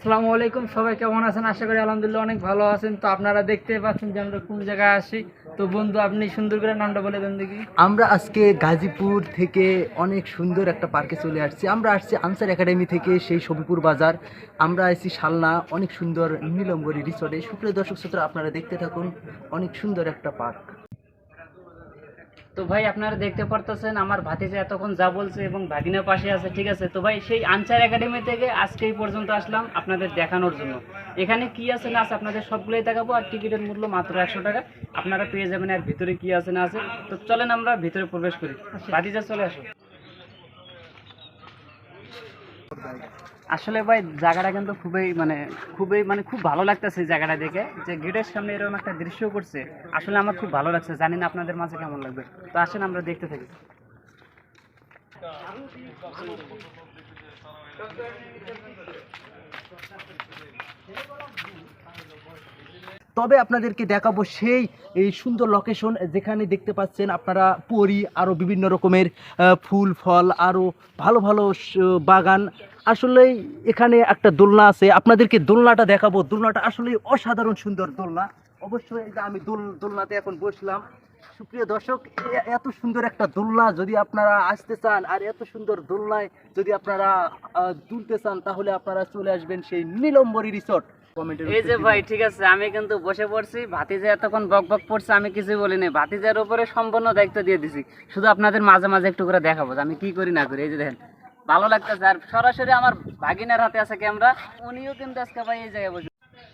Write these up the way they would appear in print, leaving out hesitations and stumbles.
আসসালামু আলাইকুম, সবাই কেমন আছেন? আশা করি আলহামদুলিল্লাহ অনেক ভালো আছেন। তো আপনারা দেখতে পাচ্ছেন যে আমরা কোন জায়গায় আসি। তো বন্ধু, আপনি সুন্দর করে নামটা বলে দেন দেখি। আমরা আজকে গাজীপুর থেকে অনেক সুন্দর একটা পার্কে চলে আসছি। আমরা আসছি আনসার একাডেমি থেকে, সেই সবিপুর বাজার। আমরা আসছি শালনা, অনেক সুন্দর নীলম্বরী রিসোর্টে। সুপ্রিয় দর্শক শ্রোতা, আপনারা দেখতে থাকুন, অনেক সুন্দর একটা পার্ক। তো ভাই, আপনারা দেখতে পারতেছেন আমার ভাতিজা এতক্ষণ যা বলছে এবং ভাগিনা পাশে আছে, ঠিক আছে। তো ভাই, সেই আনসার একাডেমি থেকে আজকে এই পর্যন্ত আসলাম আপনাদের দেখানোর জন্য। এখানে কি আছে না আছে আপনাদের সবগুলোই দেখাবো। আর টিকিটের মূল্য মাত্র 100 টাকা, আপনারা পেয়ে যাবেন। আর ভিতরে কি আছে না আছে, তো চলেন আমরা ভিতরে প্রবেশ করি। ভাতিজা চলে আসো। আসলে ভাই, জায়গাটা কিন্তু খুব ভালো লাগতেছে জায়গাটা দেখে, যে গেটের সামনে এরকম একটা দৃশ্য করছে। আসলে আমার খুব ভালো লাগছে, জানি না আপনাদের মাঝে কেমন লাগবে। তো আসেন আমরা দেখতে থাকি। তবে আপনাদেরকে দেখাবো সেই এই সুন্দর লোকেশন, যেখানে দেখতে পাচ্ছেন আপনারা পরি আরও বিভিন্ন রকমের ফুল ফল, আরও ভালো ভালো বাগান। আসলেই এখানে একটা দোলনা আছে, আপনাদেরকে দোলনাটা দেখাবো। দোলনাটা আসলে অসাধারণ সুন্দর দোলনা। অবশ্যই এই যে আমি দোলনাতে এখন বসলাম। সুপ্রিয় দর্শক, এত সুন্দর একটা দোলনা যদি আপনারা আসতে চান, আর এত সুন্দর দোলনায় যদি আপনারা দুলতে চান, তাহলে আপনারা চলে আসবেন সেই নীলম্বরী রিসোর্ট। এই যে ভাই, ঠিক আছে, আমি কিন্তু বসে পড়ছি। ভাতিজা এতক্ষণ বক বক পড়ছে, আমি কিছু বলিনি। ভাতিজার উপরে সম্পূর্ণ দায়িত্ব দিয়ে দিছি। শুধু আপনাদের মাঝে মাঝে একটু করে দেখাবো যে আমি কি করি না করি। এই যে দেখেন, ভালো লাগতেছে। আর সরাসরি আমার ভাগিনার হাতে আছে ক্যামেরা, উনিও কিন্তু আজকে ভাই এই জায়গায় বসে।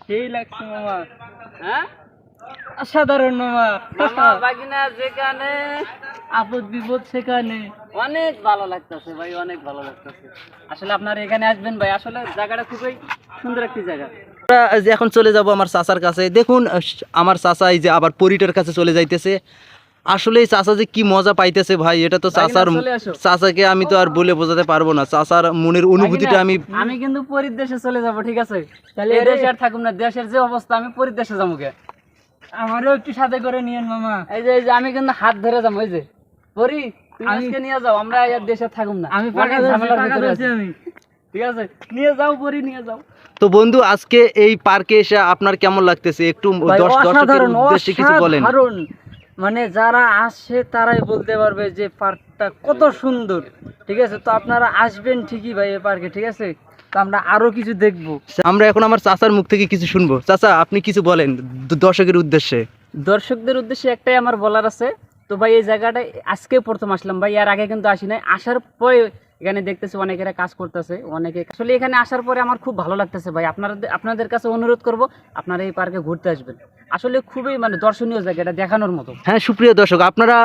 সেই লাগছে মামা, হ্যাঁ অসাধারণ মামা। মামা ভাগিনা যেখানে, আপদ বিপদ সেখানে। অনেক ভালো লাগতেছে ভাই, অনেক ভালো লাগতেছে। আসলে আপনারা এখানে আসবেন ভাই, আসলে জায়গাটা খুবই সুন্দর একটি জায়গা। আমরা যে এখন চলে যাব আমার চাচার কাছে। দেখুন, আমার চাচা এই যে আবার পরিটার কাছে চলে যাইতেছে। আসলে চাচা যে কি মজা পাইতেছে ভাই, এটা তো চাচার, চাচাকে আমি তো আর বলে বোঝাতে পারবো না। চাচার মনের অনুভূতিটা আমি কিন্তু পরিদেশে চলে যাব, ঠিক আছে? তাহলে এই দেশে আর থাকুম না। দেশের যে অবস্থা, আমি পরিদেশে যাবো কে। আমারও একটু সাথে করে নিয়েন মামা। এই যে আমি কিন্তু হাত ধরে যাবো। এই যে পরি, তুমি আজকে নিয়ে যাও, আমরা আর দেশে থাকুম না। আমি ঝামেলার ভিতরে আছি। ঠিক আছে, নিয়ে যাও পরি, নিয়ে যাও। তো বন্ধু, আজকে এই পার্কে এসে আপনার কেমন লাগতেছে? একটু দর্শকের উদ্দেশ্যে কিছু বলেন। মানে যারা আসে তারাই বলতে পারবে যে পার্কটা কত সুন্দর, ঠিক আছে? তো আপনারা আসবেন ঠিকই ভাই এই পার্কে, ঠিক আছে? তো আমরা আরো কিছু দেখবো। আমরা এখন আমার চাচার মুখ থেকে কিছু শুনবো। চাচা, আপনি কিছু বলেন দর্শকের উদ্দেশ্যে। দর্শকদের উদ্দেশ্যে একটাই আমার বলার আছে। তো ভাই, এই জায়গাটা আজকে প্রথম আসলাম ভাই, এর আগে কিন্তু আসি নাই। আসার পরে এখানে দেখতেছি অনেকেরা কাজ করতেছে, অনেকে আসলে এখানে আসার পরে আমার খুব ভালো লাগতেছে ভাই। আপনাদের কাছে অনুরোধ করব, আপনারা এই পার্কে ঘুরতে আসবেন। আসলে খুবই দর্শনীয় জায়গা, এটা দেখানোর মতো। হ্যাঁ সুপ্রিয় দর্শক, আপনারা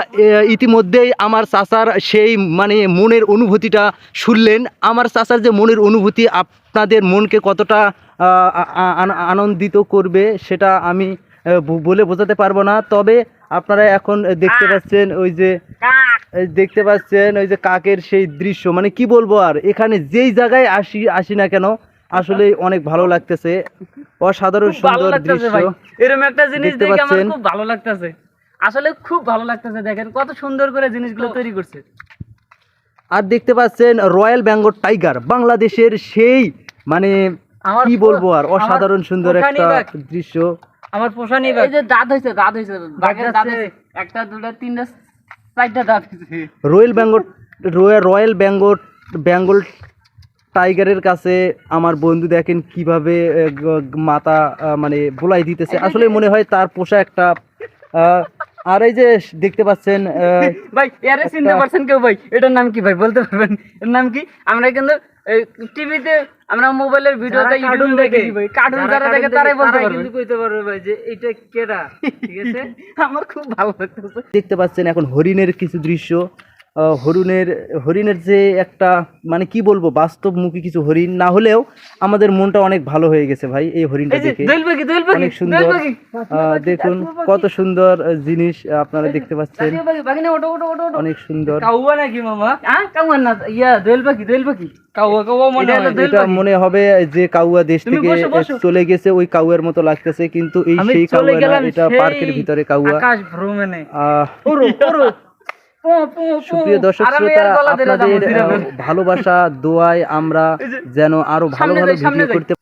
ইতিমধ্যেই আমার চাচার সেই মনের অনুভূতিটা শুনলেন। আমার চাচার যে মনের অনুভূতি আপনাদের মনকে কতটা আনন্দিত করবে, সেটা আমি বলে বোঝাতে পারবো না। তবে আপনারা এখন দেখতে পাচ্ছেন ওই যে কাকের সেই দৃশ্য, কি বলবো আর। এখানে যেই জায়গায় আসি না কেন, আসলে অনেক ভালো লাগতেছে। অসাধারণ সুন্দর দৃশ্য। এরকম একটা জিনিস দেখে আমার খুব ভালো লাগতেছে, আসলে খুব ভালো লাগতেছে। দেখেন কত সুন্দর করে জিনিসগুলো তৈরি করছে। আর দেখতে পাচ্ছেন রয়্যাল বেঙ্গল টাইগার, বাংলাদেশের সেই কি বলবো আর, অসাধারণ সুন্দর একটা দৃশ্য। আমার পোষানি এই যে দাঁত হইছে বাঘের দাঁত হইছে, একটা দুটো তিনটা চারটা দাঁত হইছে। রয়্যাল বেঙ্গল টাইগারের কাছে আমার বন্ধু দেখেন কিভাবে মাথা বোলাই দিতেছে। আসলে মনে হয় তার পোষা একটা। আর এই যে দেখতে পাচ্ছেন ভাই, এর চিনতে পারছেন কেউ ভাই? এটার নাম কি ভাই, বলতে পারবেন এর নাম কি? আমরা কিন্তু টিভিতে, আমরা মোবাইলের ভিডিওতে কার্টুন দেখি ভাই, কার্টুন যারা দেখে তারাই বলতে পারবে, কিন্তু কইতে পারবে ভাই যে এটা কেডা, ঠিক আছে? আমার খুব ভালো লাগতেছে। দেখতে পাচ্ছেন এখন হরিণের কিছু দৃশ্য। হরিণের যে একটা কি বলবো, বাস্তবমুখী কিছু হরিণ না হলেও আমাদের মনটা অনেক ভালো হয়ে গেছে ভাই এই হরিণটা দেখে। অনেক সুন্দর, দেখুন কত সুন্দর জিনিস আপনারা দেখতে পাচ্ছেন, অনেক সুন্দর। কাউয়া নাকি মামা? কাউয়া না, দোয়েল পাখি। এটা মনে হবে যে কাউয়া দেশ থেকে চলে গেছে, ওই কাউয়ার মতো লাগতেছে, কিন্তু এই সেই কাউয়া না, এটা পার্কের ভিতরে কাউয়া। আকাশ ভ্রমণে সুপ্রিয় দর্শক শ্রোতা, আপনাদের ভালোবাসা দোয়ায় আমরা যেন আরো ভালো ভালো ভিডিও করতে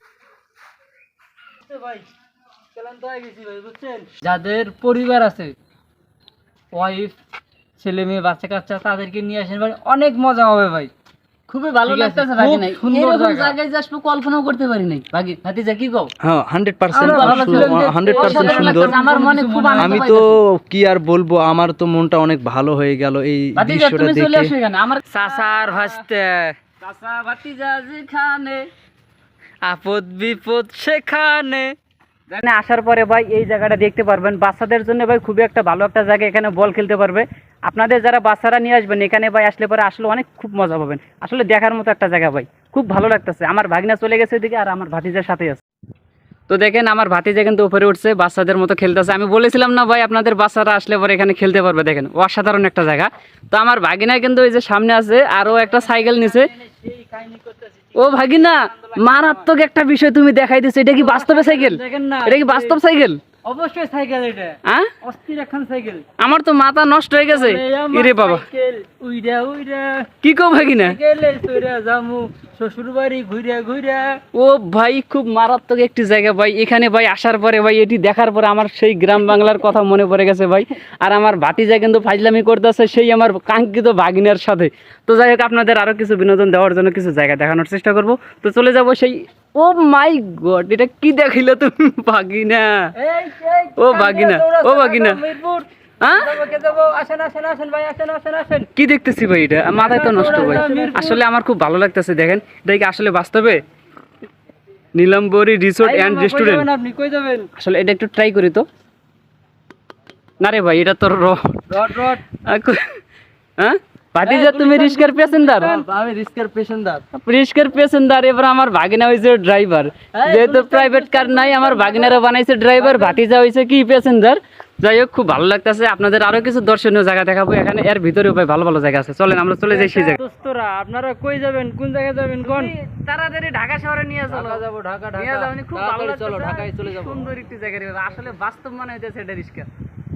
ভাই ক্লান্ত হয়ে গেছি ভাই বুঝছেন। যাদের পরিবার আছে, ওয়াইফ, ছেলে মেয়ে, বাচ্চা কাচ্চা, তাদেরকে নিয়ে আসেন ভাই, অনেক মজা হবে ভাই। খুবই ভালো ঠিক আছে, লাগতেছে খুব ভাগিনা, সুন্দর এরকম জায়গা। জায়গায় যে আসবো কল্পনাও করতে পারি নাই। ভাতিজা কি কও? হ্যাঁ 100% আমরা ভালো ছিলাম যে 100% অসাধারণ সুন্দর। লাগতেছে, আমার মনে খুব আনন্দ আমি তো পাইতেছি। কি আর বলবো, আমার তো মনটা অনেক ভালো হয়ে গেল এই ভাতিজা দৃশ্যটা তুমি চলে দেখে। আসো এখানে আমার চাচার ভাসতে। চাচা ভাতিজা যেখানে, আপদ বিপদ সেখানে। এখানে আসার পরে ভাই এই জায়গাটা দেখতে পারবেন, বাচ্চাদের জন্য ভাই খুবই একটা ভালো একটা জায়গা, এখানে বল খেলতে পারবে। আপনাদের যারা বাচ্চারা নিয়ে আসবেন এখানে ভাই আসলে পরে আসলে অনেক খুব মজা পাবেন, আসলে দেখার মতো একটা জায়গা ভাই, খুব ভালো লাগতেছে। আমার ভাগিনা চলে গেছে এদিকে আর আমার ভাতিজার সাথে আছে। তো দেখেন আমার ভাতিজা কিন্তু উপরে উঠছে, বাচ্চাদের মতো খেলতেছে। আমি বলেছিলাম না ভাই আপনাদের বাচ্চারা আসলে পরে এখানে খেলতে পারবে, দেখেন অসাধারণ একটা জায়গা। তো আমার ভাগিনা কিন্তু ওই যে সামনে আছে, আরো একটা সাইকেল নিছে। ও ভাগিনা, মারাত্মক একটা বিষয় তুমি দেখাই দিছো, এটা কি বাস্তবে সাইকেল? এটা কি বাস্তব সাইকেল? অবশ্যই সাইকেল এটা, হ্যাঁ, অস্থির একখান সাইকেল। আমার তো মাথা নষ্ট হয়ে গেছে। ইরে বাবা, উইরা উইরা কি কও ভাগিনা? সাইকেলে চইরা যামু শ্বশুর বাড়ি ঘুরা ঘুরা। ও ভাই খুব মারাত্মক একটি জায়গা ভাই, এখানে ভাই আসার পরে ভাই এটি দেখার পরে আমার সেই গ্রাম বাংলার কথা মনে পড়ে গেছে ভাই। আর আমার ভাতিজা কিন্তু ফাজলামি করতেছে সেই আমার কাঙ্ক্ষিত ভাগিনার সাথে। তো যাই হোক, আপনাদের আরো কিছু বিনোদন দেওয়ার জন্য কিছু জায়গা দেখানোর চেষ্টা করব। তো চলে যাব সেই, ও মাই গড, এটা কি দেখিলে তুমি ভাগিনা? ও ভাগিনা, ও ভাগিনা, মিরপুর হ্যাঁ যাবো যাবো, আসেন আসেন আসেন ভাই, আসেন আসেন আসেন। কি দেখতেছি ভাই, এটা মাথায় তো নষ্ট ভাই। আসলে আমার খুব ভালো লাগতেছে, দেখেন এটা কি আসলে বাস্তবে নীলাম্বরী রিসোর্ট এই অ্যান্ড মামা, কই রেস্টুরেন্ট। যাবেন আপনি, কই যাবেন? আসলে এটা একটু ট্রাই করি তো। না রে ভাই, এটা তো রড রড। হ্যাঁ ভাতিজা, তুমি রিস্কার প্যাসেঞ্জার? আমি রিস্কের পেশেন্টার। রিস্কের প্যাসেঞ্জার। এবার আমার ভাগিনা হয়েছে ড্রাইভার, যেহেতু প্রাইভেট কার নাই আমার ভাগিনারা বানাইছে ড্রাইভার, ভাতিজা হয়েছে কি প্যাসেঞ্জার। যাই হোক, খুব ভালো লাগতেছে। আপনাদের আরো কিছু দর্শনীয় জায়গা দেখাবো এখানে, এর ভিতরেও ভাই ভালো ভালো জায়গা আছে। চলেন আমরা চলে যাই সেই জায়গা। দোস্তরা আপনারা কই যাবেন, কোন জায়গায় যাবেন কোন? তাড়াতাড়ি ঢাকা শহরে নিয়ে চলো। ঢাকা যাবো, ঢাকা নিয়ে ঢাকা। যাও, খুব ভালো তাড়াতাড়ি চলো, লাগতেছে। ঢাকায় চলে যাবো। সুন্দর একটি জায়গা রে বাবা, আসলে বাস্তব মনে হইতেছে এটা রিস্কা।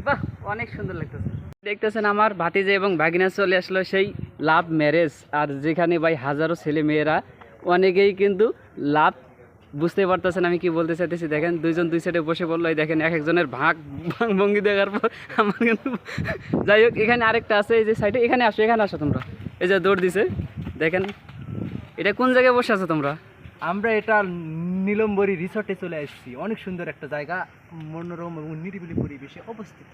বাহ, অনেক সুন্দর লাগতেছে। দেখতেছেন আমার ভাতিজা এবং ভাগিনা চলে আসলো সেই লাভ ম্যারেজ, আর যেখানে ভাই হাজারো ছেলে মেয়েরা, অনেকেই কিন্তু লাভ, বুঝতে পারতেছেন আমি কি বলতে চাইতেছি। দেখেন দুইজন দুই সাইডে বসে পড়লো, এই দেখেন এক একজনের ভাগ ভঙ্গি দেখার পর আমার কিন্তু, যাই হোক এখানে আরেকটা আছে এই যে সাইডে, এখানে আসো, এখানে আসো তোমরা। এই যে দৌড় দিছে, দেখেন এটা কোন জায়গায় বসে আছো তোমরা? আমরা এটা নীলম্বরী রিসোর্টে চলে আসছি, অনেক সুন্দর একটা জায়গা, মনোরম এবং নিরিবিলি পরিবেশে অবস্থিত।